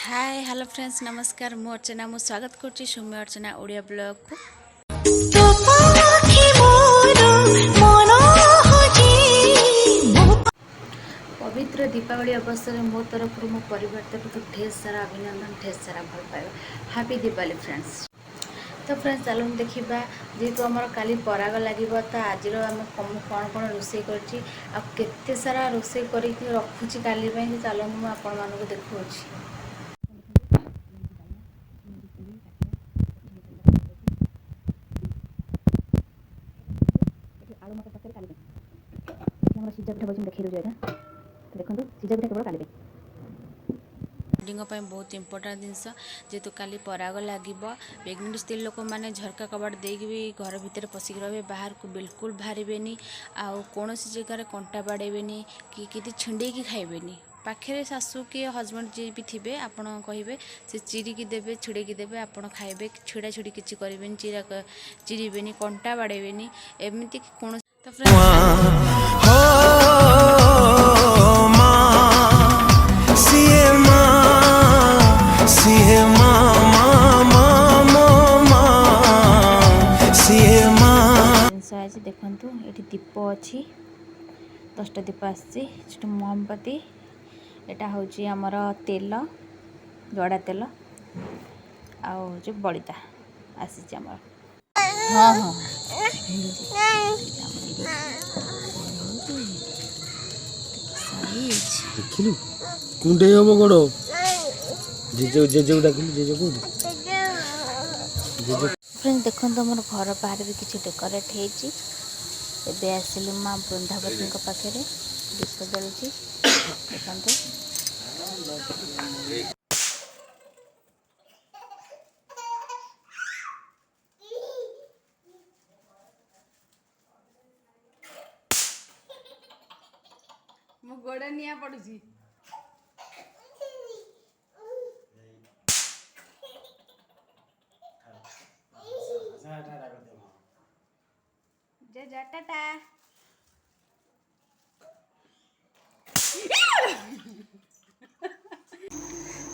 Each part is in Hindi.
हाय हेलो फ्रेंड्स नमस्कार मु अर्चना मु स्वागत करछि सौम्य अर्चना ओडिया ब्लॉग को। पवित्र दीपावली अवसर में मो तरफ मो परिवार तरफ ढेर सारा अभिनंदन ढेर सारा भल पाइबा हैप्पी दीपावली फ्रेंड्स। तो फ्रेंड्स चलो देखा जेहेतु आमर काली पराग लगे तो आज आम कौन कौन रोषे करते सारा रोषे कर रखुची काली चलो मुझे आपण मानक देखा आलू मटर तक काली सीजा पिठा बोलते देखी दूसरे तो देखो सीजा पिठा केवल काली बहुत इंपोर्टाट जिनस जेहेतु काली पराग लगे प्रेगनेंट स्त्री लोक मैंने झरका कबाट देकी भी घर भितर पशिक रहे बाहर को बिल्कुल बाहर आउ कौन जगार कंटा बाड़ेबे कि छिंडे की खाइबे पाखे शाशु कि हजबैंड जी भी थे आपड़ कहे से चिरिकी देवे छिड़ेकी देवे आप खाइबे छिड़ा छिड़ी किसी करें चिरीबे कंटा बाड़ेबे एमती कौन देखु ये दीप अच्छी 10टा दीप आसी मोमबत्ती यहाँ हूँ आमर तेल जड़ा तेल आउ बड़ीटा आसी आमर हाँ हाँ देखिलु कुंडे हम गोड़ जेजे जेजे डाकिलु जेजे को फ्रेंड्स देखो मोर घर बाहर भी किसी डेकोरेट होती एबे आसिलु माँ बृंदावती पाखे दीप जलुची देखते मो गोड़ निया पड़ुची जे जटाटा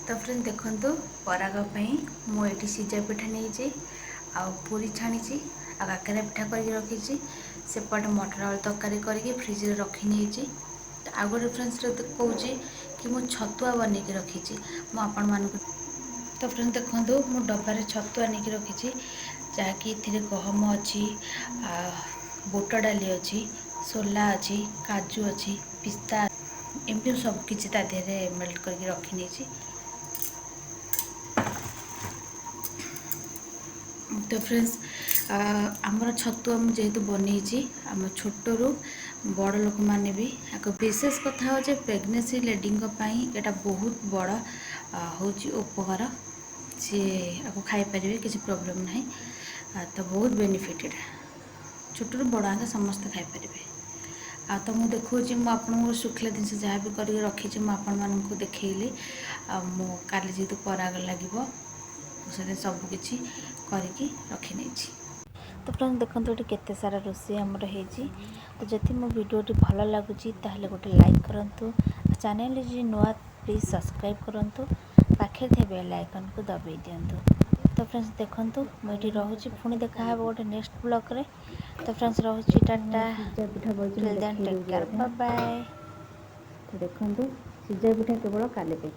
तो फ्रेंड देखो पराग मुझे सीजा पिठा नहीं पूरी छाणी आ काकरा पिठा कर रखी सेपटे मटर आलू तरकारी करके फ्रिज में रखी नहीं आ गए फ्रेंड्स कहूँ कि मुझे छतुआ बनईकि रखी आपण मान तो फ्रेंड देखो मु डबार छतुआ नहीं रखी जहाँकि गहम अच्छी बुट डाली अच्छी सोला अच्छी काजू अच्छी पिस्ता एमती सबकि देहरे मेल्ट करके रखी नहीं। तो फ्रेंड्स आमर छतुआ जेहेतु बनई आम छोटू बड़ लोक मैंने भी विशेष कथा हो प्रेगनेंसी लेडी यहाँ बहुत बड़ हूँ उपकार सी आपको खाईपर किसी प्रोब्लेम ना तो बहुत बेनिफिट छोटू बड़ आगे समस्ते खाईपर आ तो मुझे देखा मुझे शुखला जिनस जहाँ भी कर रखी मुझे देखली काली जेहतु पराग लगे से सबकि करके रखी नहीं। तो फ्रेंड्स देखो ये केते सारा रोषे आमर होती तो जदि मो वीडियोटी भल लगुच ताहले गोटे लाइक करूँ चैनल जी नुआ प्लीज सब्सक्राइब करूँ पाखे थे बेल आइकन को दबाई दिंतु। तो फ्रेंड्स देखो मुझे रोचे पुणी देखा गोटे नेक्स्ट ब्लॉग रे। तो फ्रेंड्स रोचे टाटा टेक केयर बाय बाय। तो देखो सीजा पिठा केवल काली पे।